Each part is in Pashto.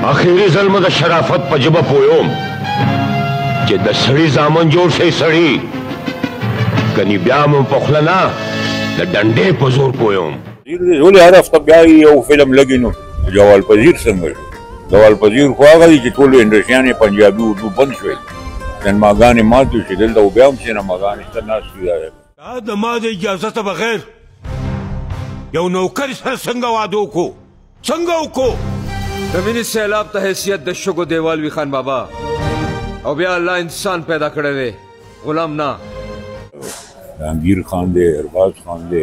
اخیری ځل مو د شرافت په ژبه پوهوم چې د سړي زامن جوړ شي سړي، کني بیا مو په خوله نه د ډنډې په زور پوهوم. ولې هر هفته بیا یو فلم لګي نو جوال پذیر څنګه شو؟ جوال پذیر خو هغه دي چې ټولو انډسټریانې پنجابي اردو بند شوی، سینماګانې ماتې شي، دلته بیا هم سینماګانې شته ناستې دا د ما د اجازته بغیر یو نوکر سره څنګه واده وکړو؟ څنګه وکړو؟ د مینې سیلاب ته حیثیت د شګو دیوال وي خان بابا، او بیا الله انسان پیدا کړی دی غلام نه. جهانگیر خان دی، ارباز خان دی،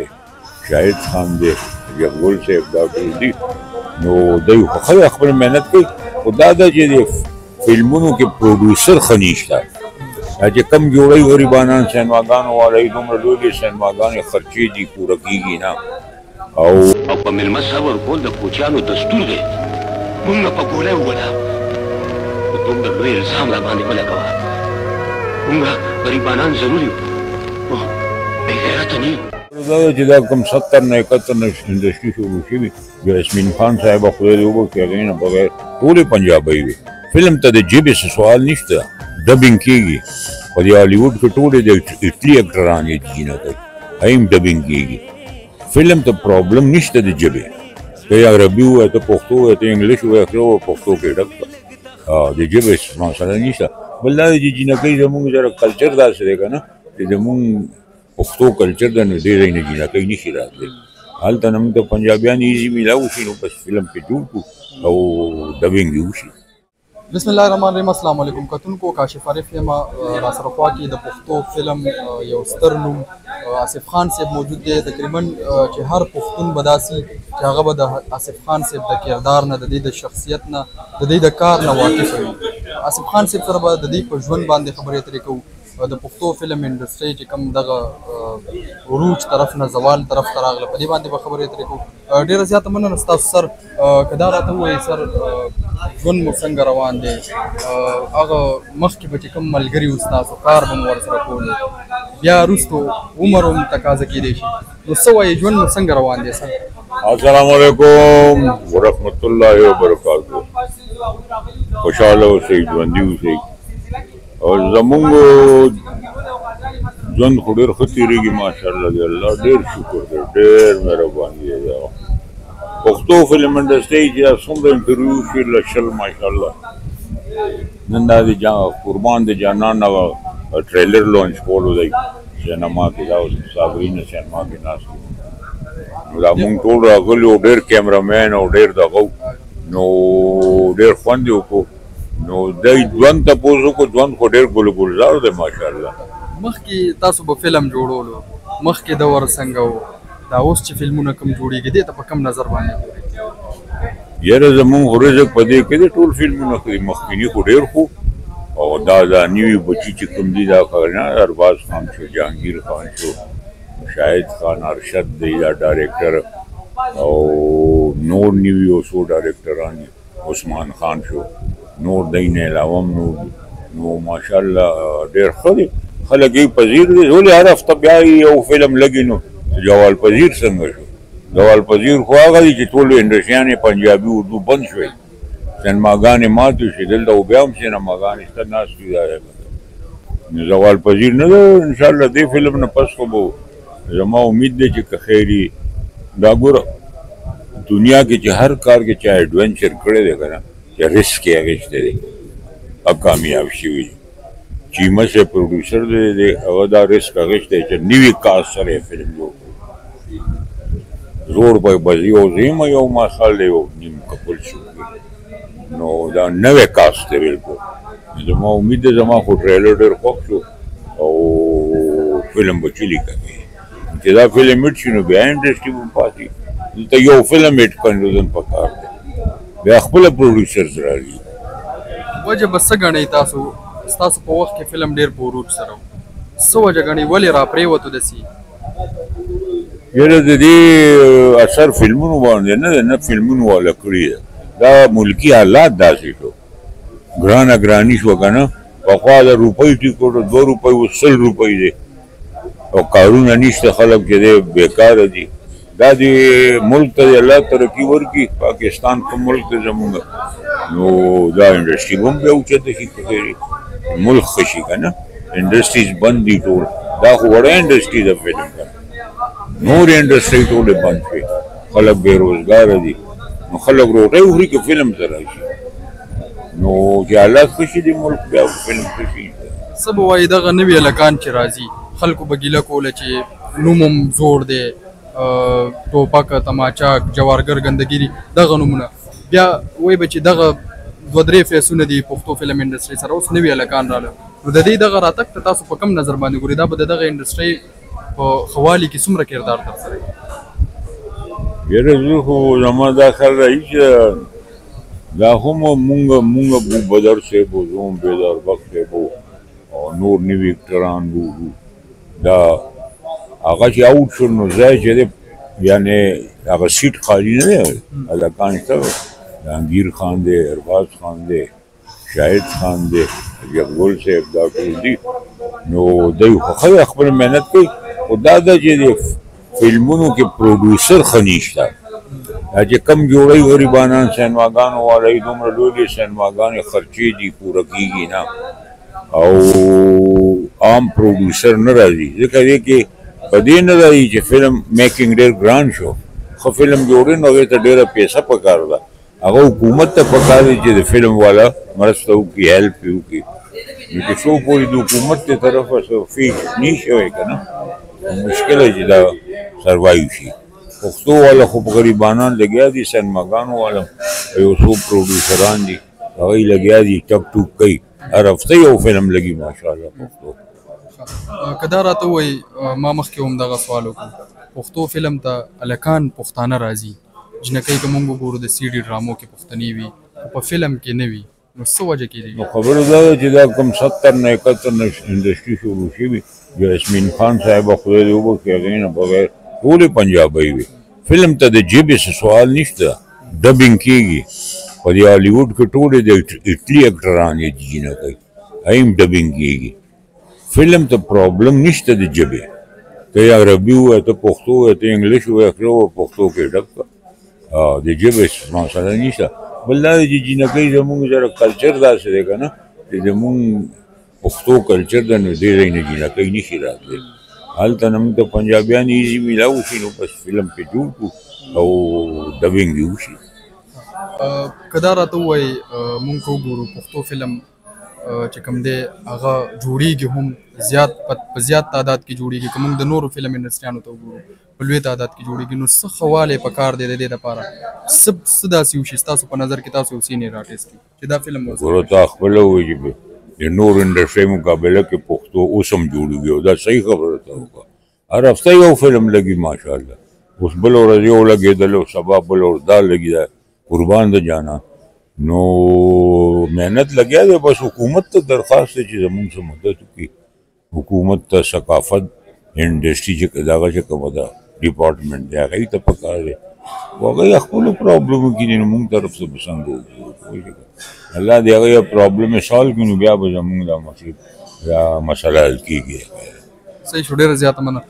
شاهد خان دی، جګګل صاحب، دا ټول دي. نو دوی خو ښه خپل محنت کوي، خو دا ده چې د فلمونو کې پروډیوسر ښه نشته. دا چې کم جوړوي غریبانان سینماګانو والا دومره لویې سینماګانې خرچې دي پوره کېږي نه. او په مېلمه سره ورکول د کوچیانو دستور دی. موږ په ګوله ووله خو دومره لوی الزام را باندې مه لګوه. موږ غریبانان ضرور یو خو بې غیرته نه یو. دا چې دا کوم 70 نه 71 نه انډسټري شروع شوي، یاسمین خان صاحبه خدای دې وبخښي، هغې نه بغیر ټولې پنجابۍ وي. فلم ته د ژبې څه سوال نشته، ډبینګ کېږي. په دې هالیوډ کې ټولې د اټلي اکټران یې جینه کوي، هغه هم ډبینګ کېږي. فلم ته پرابلم نشته د ژبې، که یې عربي ووایه ته پښتو ووایه ته انګلیش ووایه خو پښتو کې ډک کړه، د ژبې مسله نشته. بل دا دی چې جینکۍ زمونږ سره کلچر داسې دی که نه چې زمونږ پښتو کلچر ده، نو ډېری نه جینکۍ نشي راتلی. هلته نه موږ ته پنجابیان ایزي میلاو شي، نو بس فلم کې جوړ کړو او ډبینګ یې وشي. بسم الله الرحمن الرحیم. السلام علیکم کتونکو. کاشف عارف یم را سره خوا کې د پښتو فلم یو ستر نوم آصف خان صاحب موجود دی. تقریبا چې هر پښتون به داسي چې هغه به د آصف خان صاحب د کردار نه، د دې د شخصیت نه، د دې د کار نه واقف وي. آصف خان صاحب سره به د دې په ژوند باندې خبرې اترې کوو، د پښتو فلم انډسټري چې کوم دغه عروج طرف نه زوال طرف ته راغله په دې باندې به خبرې اترې کوو. ډېره زیاته مننه ستاسو سر که دا راته ووایي سر ژوند مو څنګه روان دی، هغه مخکې به چې کوم ملګري وو ستاسو کار به مو ورسره کولو، بیا وروستو عمر هم تقاضا کېدی شي، نو څه وایي ژوند مو څنګه روان دی سر؟ السلام علیکم ورحمت الله وبرکاتو. خوشحاله اوسئ، ژوندي اوسئ. او زمونږ ژوند خو ډېر ښه تېرېږي ماشاءالله دی، الله ډېر شکر دی، ډېر مهرباني دی. پښتو فلم انډسټري چې څومره انټرویو شي لشل ماشاءالله. نن دا د قربان د جانان ټریلر لانچ کولو دی سینما کې، دا اوس صابرین سینما کې ناست دي. نو دا مونږ ټول راغلي وو، ډېر کیمرامین او ډېر دغه نو ډېر خوند یې وکړو. نو دی ژوند تپوس وکړو، ژوند خو ډېر ګلزار دی ماشاءالله. مخکې تاسو به فلم جوړولو، مخکې دور څنګه و؟ دا اوس چې فلمونه کوم جوړېږي دې ته په کوم نظر باندې ګورئ؟ یاره زمونږ خو رزق په دې کې دی، ټول فلمونه ښه دي، مخکیني خو ډېر خو او دا نوي بچي چې کوم دي دا نه ارباز خان شو، جهانگیر خان شو، شاهد خان، ارشد دی دا ډایرکټر، او نور نوي او څو ډایرکټران دي، عثمان خان شو، نور دی نه علاوه هم نور دي. نو ماشاءالله ډېر ښه دی، خلک یې پذیر دي. ولې هر هفته بیا یو فلم لګي نو جوال پذیر څنګه شو؟ جوال پذیر خو هغه دي چې ټولو انډسټریانې پنجابي اردو بند شوی، سینماګانې ماتې شي، دلته بیا هم سینماګانې شته ناستې دا نو زوال پذیر نه ده. انشاءالله دې فلم نه پس خو به زما امید دی چې که خیر وي. دا ګوره دنیا کې چې هر کار کې چا ایډونچر کړی دی که نه، چې رسک یې اخیستی دی او کامیاب شوي. چیمه صاحب پروډیوسر دی، هغه دا رسک اخیستی چې نوي کاست سره یې فلم جوړ کړو. زور به بځي او زیمه یو ماښال دی یو نیم کپل شو، نو دا نوی کاست دی بلکل. زما امید دی زما خو ټریلر ډېر خوښ شو او فلم به چلي کوي. چې دا فلم هټ شي نو بیا انډسټري به پاتې. دلته یو فلم هټ کنډوزن پکار دی، بیا خپله پروډیوسرز راځي. وجه به څه ګڼئ تاسو؟ ستاسو په وخت کې فلم ډېر په عروج سره و، څه وجه ګڼئ ولې را پرېوتو داسې؟ یاره د دې اثر فلمونو باندې نه ده، نه فلمونو والا کړي ده، دا ملکي حالات داسې شو، ګرانه ګراني شوه که نه. پخوا د روپۍ ټیکټ 2 روپۍ اوس 100 روپۍ دی، او کارونه نشته، خلک چې دی بېکاره دي. دا د ملک ته الله ترقي ورکړي پاکستان کوم ملک ته زمونږ نو دا انډسټري به هم بیا اوچته شي که ملک ښه شي که نه انډسټریز بند دي ټول دا خو وړه انډسټري ده فلم که نور انډسټري ټولې بند شوې خلک بېروزګاره دي نو خلک روټۍ وخوري که فلم ته راشي نو چې حالات ښه شي د ملک بیا فلم ښه شي څه به وایي دغه نوي هلکان چې راځي خلکو به ګیله کوله چې نوم هم زوړ دی ټوپک تماچاک جوارګر ګندګیري دغه نومونه بیا وایي به چې دغه دوه درې فیسونه دي پښتو فلم انډسټري سره اوس نوي هلکان راغله نو د دې دغه راتګ ته تاسو په کم نظر باندې ګورئ دا به د دغه انډسټري په ښه والي کې څومره کردار ترسره کوي یاره زه خو زما دا خیال راځي چې دا هم مونږ ابو بدر صاحب و زه هم بیدار بخت صاحب و او نور نوي اکټران وو دا هغه چې اوټ شو نو ځای چې دی یعنې هغه سیټ خالي نه دی هلکان شته جهانګیر خان دی ارباز خان دی شاهد خان دی جګګل صاحب دا ټول دي نو دوی خو ښه خپل محنت کوي خو دا ده چې د فلمونو کې پروډوسر ښه نشته دا چې کم جوړوي غریبانان سینماګانو والا یې دومره لویې سینماګانې خرچې دي پوره کېږي نه او عام پروډوسر نه راځي ځکه دې کې په دې نه راځي چې فلم میکینګ ډېر ګران شو ښه فلم جوړوي نو هغې ته ډېره پیسه پکار ده هغه حکومت ته پکار دی چې د فلم والا مرسته وکړي هیلپ یې وکړي نو چې څو پورې د حکومت د طرفه څه فیس نه شوی که نه مشکله چې دا سروایو شي پښتو والا خو غریبانان لګیا دي سینماګانو والا یو څو پروډوسران دي هغوی لګیا دي ټک ټوک کوي هر هفته یو فلم لګي ماشاءالله پښتو که دا راته ووایي ما مخکې هم دغه سوال وکړو پښتو فلم ته هلکان پښتانه راځي جنکۍ که مونږ وګورو د سی ډي ډرامو کې پښتنې وي خو په فلم کې نه وي نو څه وجه کېدی نو خبره دا ده چې دا کوم 70 نه 71 نه انډسټري شروع شوي یاسمین خان صاحبه خدای دې وبخښي هغې نه بغیر ټولې پنجابۍ وي فلم ته د ژبې څه سوال نشته ډبینګ کېږي په دې هالیوډ کې ټولې د اټلي اکټران یې جینکۍ هغې هم ډبینګ کېږي فلم ته پرابلم نشته د ژبې ته یې عربي ووایه ته پښتو ووایه ته انګلیش ووایه پښتو کې ډک کړه د ژبې مسله نشته بل دا دی چې جینکۍ زمونږ سره کلچر داسې دی که نه چې زمونږ پښتو کلچر ده نو دې ځای نه جینکۍ نشي راتلی هلته نه موږ ته پنجابیان ایزي میلاو شي نو بس فلم پې جوړ کړو او ډبینګ یې وشي که دا راته ووایي مونږ که وګورو پښتو فلم چې کوم دی هغه جوړیږي هم په زیات تعداد کې جوړیږي که موږ د نورو فلم انډسټریانو ته وګورو په لوی تعداد کې جوړیږي نو څه ښه والی په کار دی د دې لپاره څه داسې وشي ستاسو په نظر کې تاسو سینیر آرټسټ کې چې دا فلم ګوره تا خپله ووایي چې د نورو انډسټرۍ مقابله کې پښتو اوس هم جوړیږي او دا صحیح خبره ته وکړه هر هفته یو فلم لګي ماشاءالله اوس بل ورځ یو لګېدلی او سبا بل ورځ دا لګي دا قربان د جانا نو محنت لګیا دی بس حکومت ته درخواست دی چې زمونږ څه مدد وکړي حکومت ته ثقافت انډسټري چې دغه چې کومه ده ډپارټمنټ دی هغوی ته پکار دی خو هغوی خپلو پرابلمو کې دي نو مونږ طرف څه به څنګه وکړو الله دې هغوی پرابلم یې سالو کړي نو بیا به زمونږ دا مسله حل کېږي صحیح شو ډېره زیاته مننه